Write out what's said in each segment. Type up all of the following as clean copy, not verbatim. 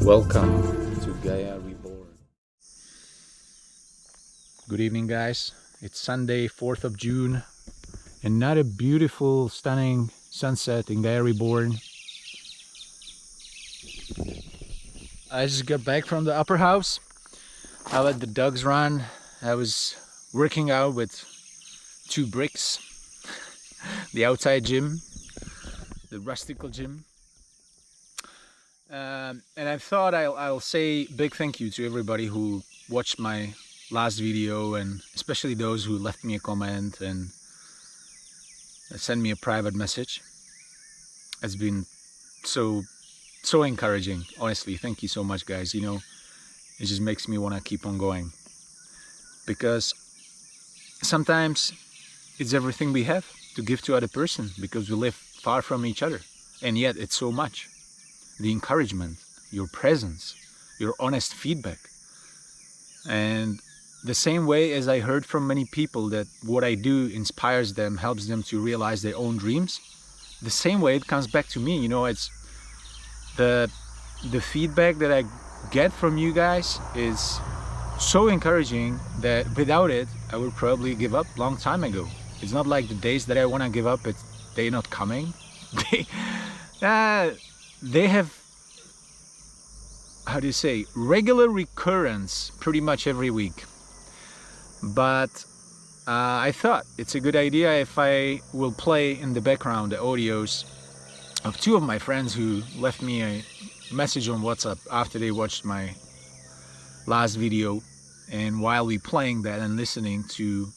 Welcome to Gaia Reborn. Good evening, guys. It's Sunday, 4th of June, and not a beautiful, stunning sunset in Gaia Reborn. I just got back from the upper house. I let the dogs run. I was working out with 2 bricks, the outside gym, the rustical gym. And I thought I'll say big thank you to everybody who watched my last video, and especially those who left me a comment and sent me a private message. It's been so encouraging, honestly. Thank you so much, guys. You know, it just makes me want to keep on going, because sometimes it's everything we have to give to other person, because we live far from each other, and yet it's so much. The encouragement, your presence, your honest feedback. And the same way as I heard from many people that what I do inspires them, helps them to realize their own dreams, the same way it comes back to me. You know, it's the feedback that I get from you guys is so encouraging that without it, I would probably give up long time ago. It's not like the days that I want to give up, they're not coming. They have, how do you say, regular recurrence pretty much every week. But I thought it's a good idea if I will play in the background the audios of 2 of my friends who left me a message on WhatsApp after they watched my last video, and while we playing that and listening to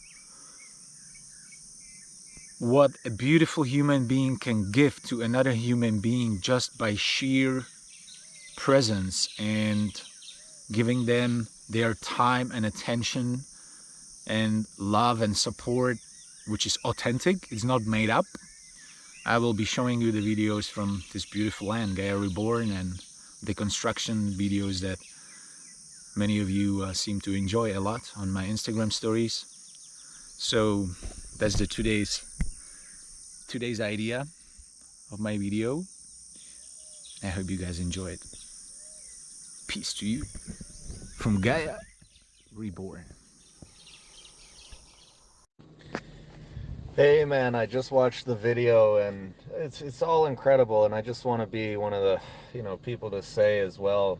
what a beautiful human being can give to another human being just by sheer presence and giving them their time and attention and love and support, which is authentic, it's not made up. I will be showing you the videos from this beautiful land, Gaia Reborn, and the construction videos that many of you seem to enjoy a lot on my Instagram stories. So that's the today's idea of my video. I hope you guys enjoy it. Peace to you from Gaia Reborn. Hey man, I just watched the video and it's all incredible, and I just want to be one of the, people to say as well,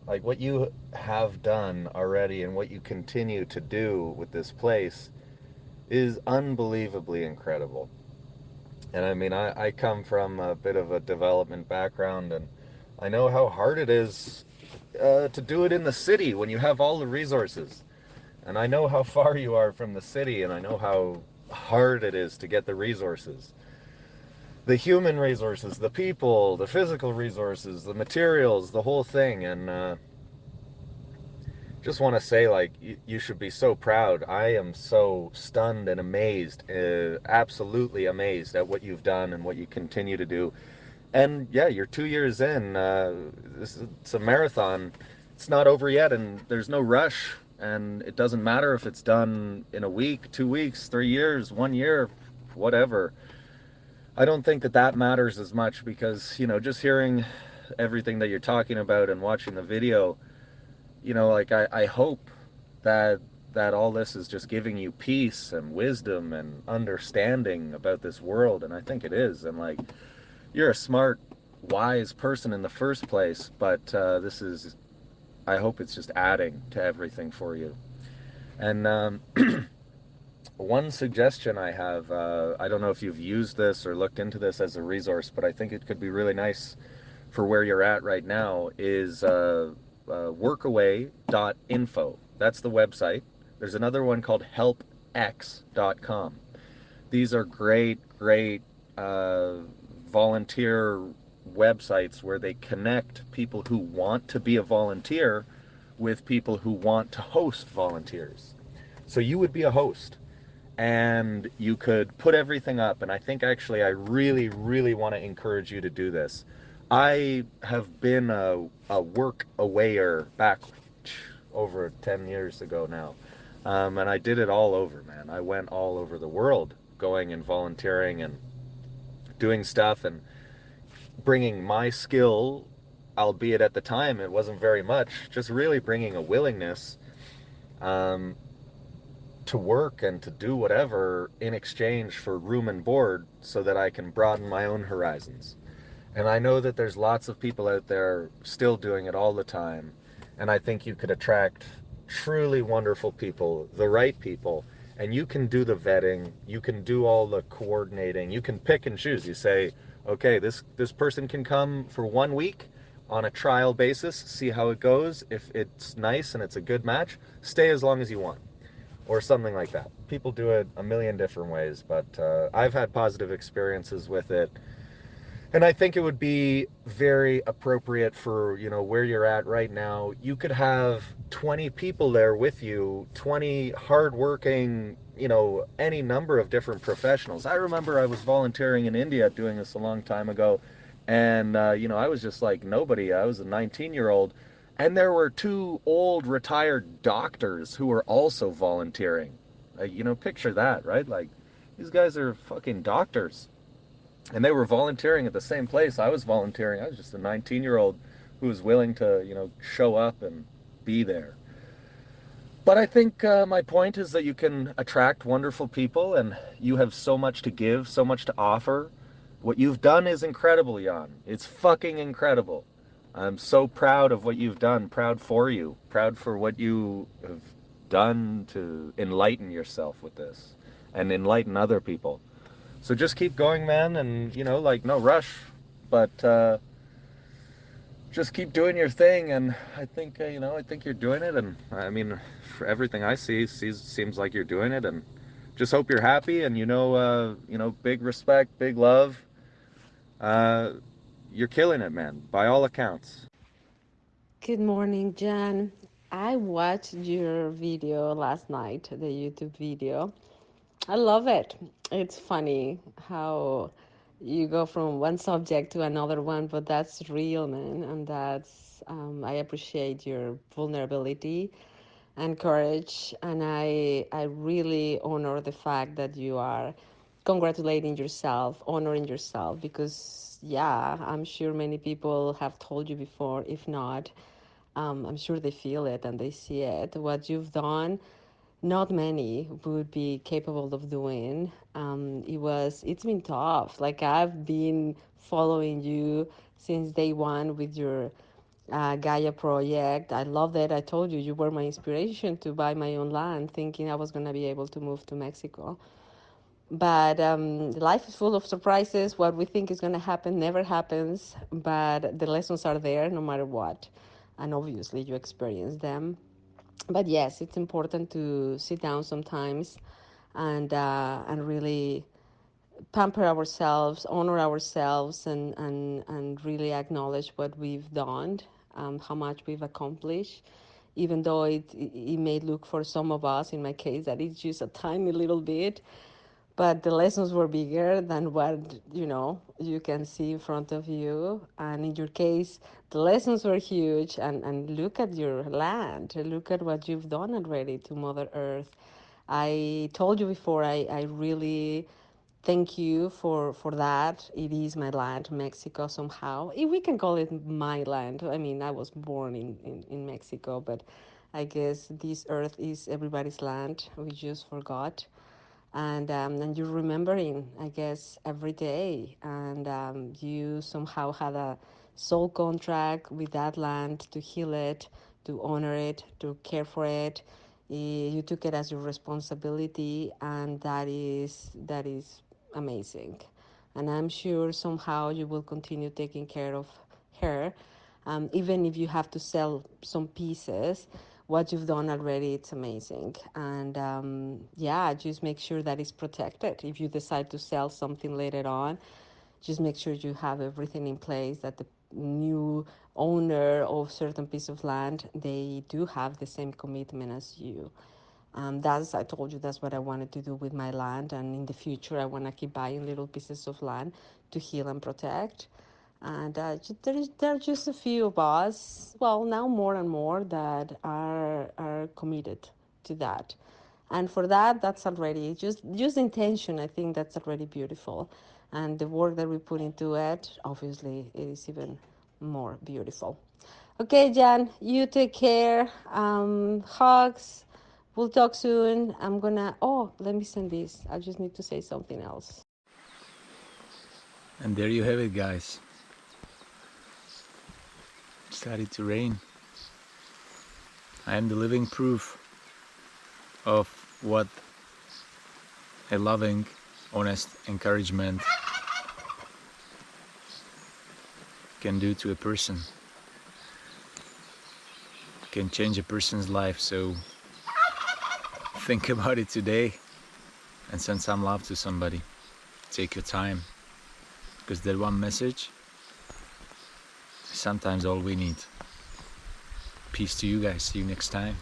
like what you have done already and what you continue to do with this place is unbelievably incredible. And I mean, I come from a bit of a development background, and I know how hard it is to do it in the city when you have all the resources. And I know how far you are from the city, and I know how hard it is to get the resources. The human resources, the people, the physical resources, the materials, the whole thing. And just want to say, like, you should be so proud. I am so stunned and amazed, absolutely amazed at what you've done and what you continue to do. And yeah, you're 2 years in. It's a marathon. It's not over yet, and there's no rush. And it doesn't matter if it's done in a week, 2 weeks, 3 years, 1 year, whatever. I don't think that matters as much, because, just hearing everything that you're talking about and watching the video, like I hope that all this is just giving you peace and wisdom and understanding about this world, and I think it is. And like, you're a smart, wise person in the first place, but I hope it's just adding to everything for you. And one suggestion I have, I don't know if you've used this or looked into this as a resource, but I think it could be really nice for where you're at right now, is workaway.info. That's the website. There's another one called helpx.com. These are great volunteer websites where they connect people who want to be a volunteer with people who want to host volunteers. So you would be a host, and you could put everything up. And I think actually I really want to encourage you to do this. I have been a work-awayer back over 10 years ago now. And I did it all over, man. I went all over the world going and volunteering and doing stuff and bringing my skill albeit at the time it wasn't very much, just really bringing a willingness um, to work and to do whatever in exchange for room and board so that I can broaden my own horizons. And I know that there's lots of people out there still doing it all the time. And I think you could attract truly wonderful people, the right people. And you can do the vetting, you can do all the coordinating, you can pick and choose. You say, okay, this person can come for 1 week on a trial basis, see how it goes. If it's nice and it's a good match, stay as long as you want, or something like that. People do it a million different ways, but I've had positive experiences with it. And I think it would be very appropriate for, where you're at right now. You could have 20 people there with you, 20 hardworking, any number of different professionals. I remember I was volunteering in India doing this a long time ago. And, I was just like nobody. I was a 19-year-old. And there were two old retired doctors who were also volunteering. Picture that, right? Like, these guys are fucking doctors, and they were volunteering at the same place I was volunteering. I was just a 19-year-old who was willing to, show up and be there. But I think my point is that you can attract wonderful people, and you have so much to give, so much to offer. What you've done is incredible, Jan. It's fucking incredible. I'm so proud of what you've done, proud for you, proud for what you have done to enlighten yourself with this and enlighten other people. So just keep going, man, and like, no rush, but just keep doing your thing. And I think I think you're doing it, and I mean, for everything I see, seems like you're doing it, and just hope you're happy. And big respect, big love. Uh, you're killing it, man, by all accounts. Good morning, Jan. I watched your video last night, the YouTube video. I love it. It's funny how you go from one subject to another one, but that's real, man. And I appreciate your vulnerability and courage. And I really honor the fact that you are congratulating yourself, honoring yourself, because, yeah, I'm sure many people have told you before. If not, I'm sure they feel it and they see it. What you've done, not many would be capable of doing. It's been tough. Like, I've been following you since day one with your Gaia project. I love that. I told you you were my inspiration to buy my own land, thinking I was going to be able to move to Mexico. But life is full of surprises. What we think is going to happen never happens, but the lessons are there no matter what. And obviously, you experience them. But yes, it's important to sit down sometimes and really pamper ourselves, honor ourselves, and really acknowledge what we've done, how much we've accomplished. Even though it may look for some of us, in my case, that it's just a tiny little bit, but the lessons were bigger than what you can see in front of you. And in your case, the lessons were huge. And look at your land, look at what you've done already to Mother Earth. I told you before, I really thank you for that. It is my land, Mexico, somehow. If we can call it my land. I mean, I was born in Mexico, but I guess this earth is everybody's land. We just forgot. And you're remembering, I guess, every day. And you somehow had a soul contract with that land to heal it, to honor it, to care for it. You took it as your responsibility, and that is amazing. And I'm sure somehow you will continue taking care of her, even if you have to sell some pieces. What you've done already, it's amazing. And yeah, just make sure that it's protected. If you decide to sell something later on, just make sure you have everything in place, that the new owner of certain piece of land, they do have the same commitment as you. That's, I told you, that's what I wanted to do with my land. And in the future, I want to keep buying little pieces of land to heal and protect. And there are just a few of us, well, now more and more, that are committed to that. And for that, that's already just intention. I think that's already beautiful. And the work that we put into it, obviously, it is even more beautiful. Okay, Jan, you take care. Hugs. We'll talk soon. I'm gonna. Oh, let me send this. I just need to say something else. And there you have it, guys. It started to rain. I am the living proof of what a loving, honest encouragement can do to a person, can change a person's life. So think about it today and send some love to somebody. Take your time, because that one message is sometimes all we need. Peace to you guys. See you next time.